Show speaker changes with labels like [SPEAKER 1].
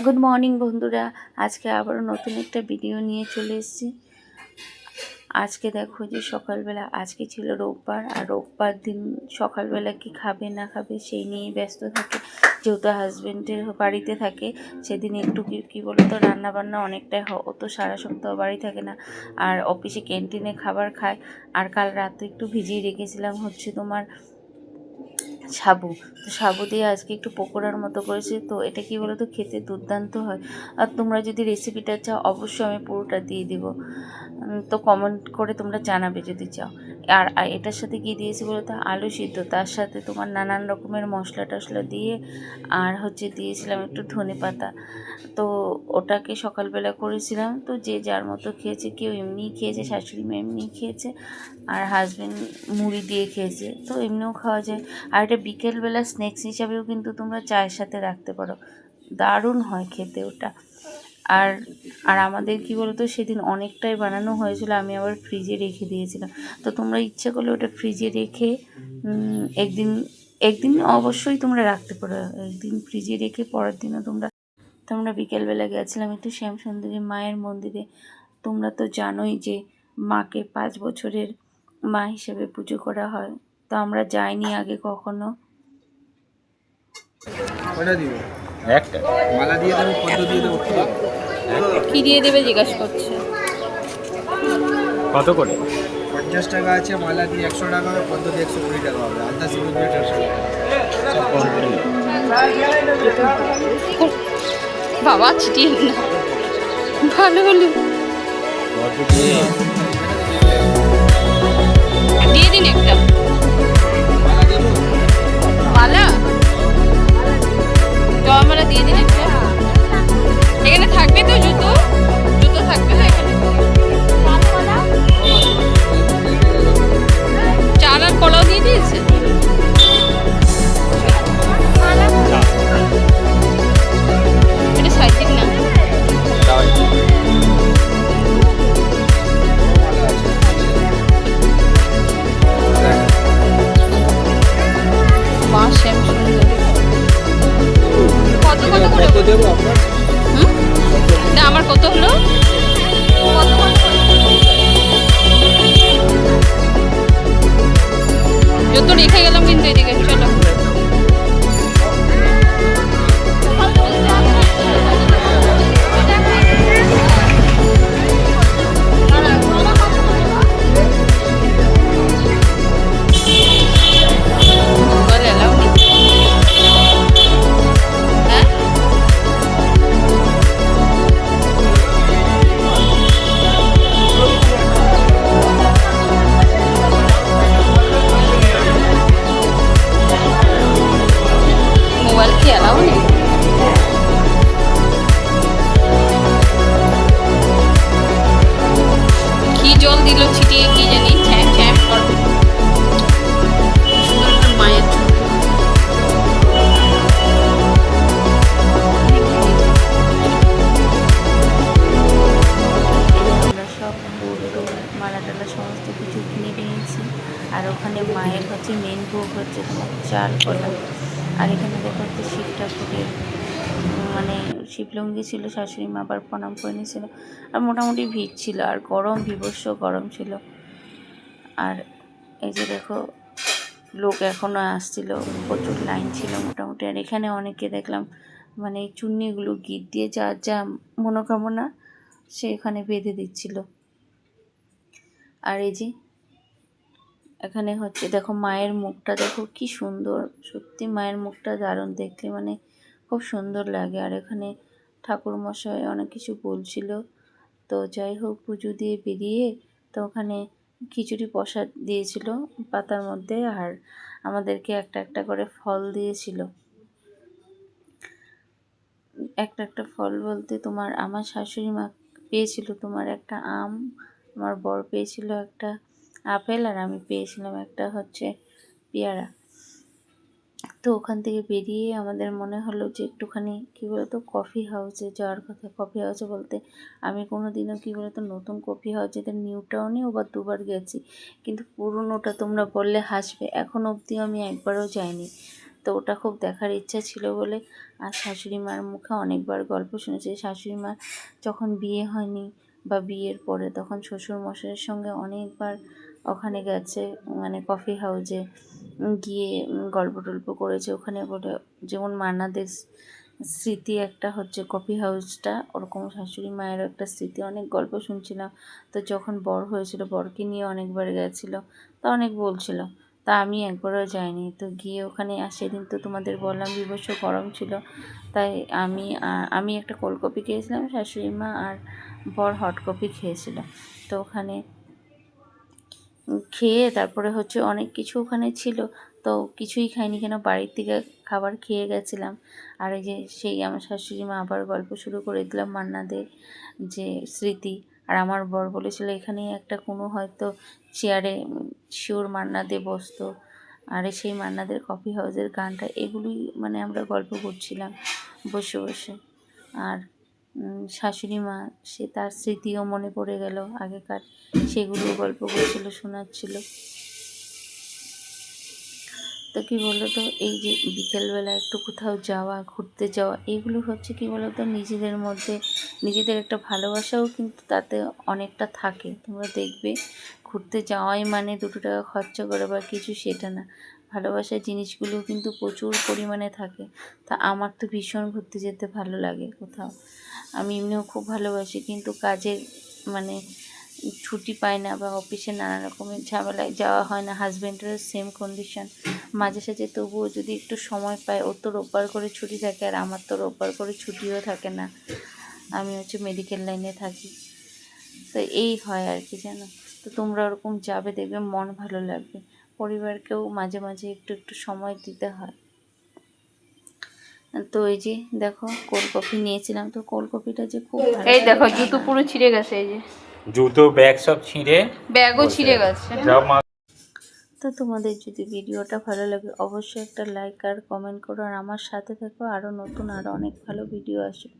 [SPEAKER 1] Good morning বন্ধুরা, আজকে আবারও নতুন একটা ভিডিও নিয়ে চলে এসেছি। আজকে দেখো যে সকালবেলা, আজকে ছিল রোববার, আর রোববার দিন সকালবেলা কি খাবে না খাবে সেই নিয়েই ব্যস্ত থাকে। যেহেতু হাজব্যান্ডের বাড়িতে থাকে, সেদিন একটু কী বলতো রান্নাবান্না অনেকটাই ও তো সারা সপ্তাহ বাড়ি থাকে না, আর অফিসে ক্যান্টিনে খাবার খায়। আর কাল রাতে একটু ভিজিয়ে রেখেছিলাম হচ্ছে তোমার সাবু, তো সাবু দিয়ে আজকে একটু পকোড়ার মতো করেছি। তো এটা কি বলো তো, খেতে দুর্দান্ত হয়। আর তোমরা যদি রেসিপিটা চাও অবশ্যই আমি পুরোটা দিয়ে দিব, তো কমেন্ট করে তোমরা জানাবে যদি চাও। আর এটার সাথে কী দিয়েছি বলো তো, আলু সিদ্ধ, তার সাথে তোমার নানান রকমের মশলা টশলা দিয়ে, আর হচ্ছে দিয়েছিলাম একটু ধনে পাতা। তো ওটাকে সকালবেলা করেছিলাম। তো যে যার মতো খেয়েছে, কেউ এমনিই খেয়েছে, শাশুড়ি মা এমনিই খেয়েছে, আর হাজব্যান্ড মুড়ি দিয়ে খেয়েছে। তো এমনিও খাওয়া যায়। আর এটা বিকেলবেলা স্ন্যাক্স হিসাবেও কিন্তু তোমরা চায়ের সাথে রাখতে পারো, দারুণ হয় খেতে ওটা। আর আর আমাদের কি বলতো, সেদিন অনেকটাই বানানো হয়েছিল, আমি আবার ফ্রিজে রেখে দিয়েছিলাম। তো তোমরা ইচ্ছে করলে ওটা ফ্রিজে রেখে একদিন একদিন অবশ্যই তোমরা রাখতে পারো, একদিন ফ্রিজে রেখে পরের দিনও তোমরা বিকেলবেলা গেছিলাম একটু শ্যামসুন্দরী মায়ের মন্দিরে। তোমরা তো জানোই যে মাকে 5 বছরের মা হিসেবে পুজো করা হয়। তো আমরা যাইনি আগে কখনো। কি দিয়ে দেবে জিজ্ঞাসা করছে।
[SPEAKER 2] কত করে?
[SPEAKER 3] 50 টাকা আছে, মালা দিয়ে 100 টাকা হবে, পদ্ম দিয়ে 120 টাকা হবে, আলতা সিঁদুর দিয়ে 150 টাকা।
[SPEAKER 1] বাবা ছিটিয়ে না, ভালো হলো। দিয়ে দিন একটা মালা, জয়মালা দিয়ে দিন একটা। এখানে থাকবে তো জুতো, জুতো থাকবে তো এখানে। চাল আর কলাও দিয়ে দিয়েছে। এটা সাইজিং না, মা শ্যাম সুন্দর। কত কত করে
[SPEAKER 3] দেবো আপনার?
[SPEAKER 1] না, আমার কত হলো? কত কত করে? যত রেখে গেলাম কিন্তু এদিকে। চলো মোবাইল কি এলাও নেই? কি জল দিল ছিটিয়ে, কি জানি ছ্যাপ ছ্যাপ কর। সুন্দর একটা মায়ের ছবি। আমরা সব ফুল মালা টালা সমস্ত কিছু কিনে নিয়েছি। আর ওখানে মায়ের হচ্ছে মেন ভোগ হচ্ছে তোমার চাল কলা। আর এখানে দেখো হচ্ছে শিব ঠাকুরের মানে শিবলঙ্গি ছিল, শাশুড়ি মা আবার প্রণাম করে নিয়েছিল। আর মোটামুটি ভিড় ছিল, আর গরম, বিভৎস গরম ছিল। আর এই যে দেখো লোক এখনও আসছিল, প্রচুর লাইন ছিল মোটামুটি। আর এখানে অনেকে দেখলাম মানে এই চুন্নিগুলো গিট দিয়ে যার যা মনোকামনা সে এখানে বেঁধে দিচ্ছিল। আর এই যে এখানে হচ্ছে দেখো মায়ের মুখটা, দেখো কি সুন্দর, সত্যি মায়ের মুখটা দারুণ দেখলে, মানে খুব সুন্দর লাগে। আর এখানে ঠাকুরমশাই অনেক কিছু বলছিল। তো যাই হোক, পুজো দিয়ে বেরিয়ে তো ওখানে খিচুড়ি প্রসাদ দিয়েছিল পাতার মধ্যে, আর আমাদেরকে একটা একটা করে ফল দিয়েছিল। একটা একটা ফল বলতে তোমার আমার শাশুড়ি মা পেয়েছিল তোমার একটা আম, আমার বর পেয়েছিল একটা আপেল, আর আমি পেয়েছিলাম একটা হচ্ছে পেয়ারা। তো ওখান থেকে বেরিয়ে আমাদের মনে হলো যে একটুখানি কী বলতো কফি হাউসে যাওয়ার কথা। কফি হাউসে বলতে আমি কোনো দিনও কী বলতো নতুন কফি হাউস, যেটা নিউ টাউনে ওবার 2বার গেছি, কিন্তু পুরনোটা তোমরা বললে হাসবে, এখন অবধিও আমি একবারও যাইনি। তো তো ওটা খুব দেখার ইচ্ছা ছিল বলে। আর শাশুড়ি মার মুখে অনেকবার গল্প শুনেছি। শাশুড়ি মার যখন বিয়ে হয়নি বা বিয়ের পরে তখন শ্বশুর মশাইয়ের সঙ্গে অনেকবার ওখানে গেছে, মানে কফি হাউসে গিয়ে গল্প টল্প করেছে ওখানে। বলে যেমন মান্নাদের স্মৃতি একটা হচ্ছে কফি হাউসটা, ওরকম শাশুড়ি মায়েরও একটা স্মৃতি। অনেক গল্প শুনছিলাম। তো যখন বর হয়েছিল বরকে নিয়ে অনেকবার গেছিলো, তা অনেক বলছিল। তা আমি একবারও যাইনি। তো গিয়ে ওখানে সেদিন তো তোমাদের বললাম বিভৎস গরম ছিল, তাই আমি একটা কোল্ড কফি খেয়েছিলাম, শাশুড়ি মা আর বর হট কফি খেয়েছিল। তো ওখানে খেয়ে তারপরে হচ্ছে অনেক কিছু ওখানে ছিল, তো কিছুই খাইনি কেন বাড়ির থেকে খাবার খেয়ে গেছিলাম। আর এই যে সেই আমার শাশুড়ি মা আবার গল্প শুরু করে দিলাম মান্নাদের যে স্মৃতি। আর আমার বর বলেছিল এখানেই একটা কোনো হয়তো চেয়ারে শিওর মান্নাদে বসতো। আর সেই মান্নাদের কফি হাউসের গানটা, এগুলোই মানে আমরা গল্প করছিলাম বসে বসে। আর শাশুড়ি মা সে তার স্মৃতিও মনে পড়ে গেল আগেকার, সেগুলো গল্প করছিল, শোনাচ্ছিল। তো কী বলো তো, এই যে বিকেলবেলা একটু কোথাও যাওয়া, ঘুরতে যাওয়া, এগুলো হচ্ছে কী বলো তো নিজেদের মধ্যে নিজেদের একটা ভালোবাসাও কিন্তু তাতে অনেকটা থাকে। তোমরা দেখবে ঘুরতে যাওয়াই মানে 2 টাকা খরচা করে বা কিছু, সেটা না। ভালোবাসার জিনিসগুলো কিন্তু প্রচুর পরিমাণে থাকে। তা আমার তো ভীষণ ঘুরতে যেতে ভালো লাগে কোথাও। আমি এমনিও খুব ভালোবাসি, কিন্তু কাজের মানে ছুটি পাই না বা অফিসে নানা রকমের ঝামেলায় যাওয়া হয় না। হাজব্যান্ডেরও সেম কন্ডিশন। মাঝে সাঝে তবুও যদি একটু সময় পাই, ওর তো রোববার করে ছুটি থাকে আর আমার তো রোববার করে ছুটিও থাকে না। আমি হচ্ছে মেডিকেল লাইনে থাকি। তো এই হয় আর কি, জানো। তো তোমরা ওরকম যাবে, দেখবে মন ভালো লাগবে। পরিবারকেও মাঝে মাঝে একটু একটু সময় দিতে হয়। তো এই যে দেখো কোল্ড কফি নিয়েছিলাম, তো কোল্ড কফিটা যে খুব ভালো।
[SPEAKER 2] এই দেখো জুতো পুরো ছিঁড়ে গেছে, এই যে
[SPEAKER 4] জুতো ব্যাগ সব ছিঁড়ে
[SPEAKER 2] ব্যাগও
[SPEAKER 4] বসে
[SPEAKER 2] ছিঁড়ে
[SPEAKER 4] আছে।
[SPEAKER 2] গেছে।
[SPEAKER 4] যাও মা।
[SPEAKER 1] তো তোমাদের যদি ভিডিওটা ভালো লাগে অবশ্যই একটা লাইক আর কমেন্ট করো, আর আমার সাথে থেকো। আরও নতুন আরও অনেক ভালো ভিডিও আসবে।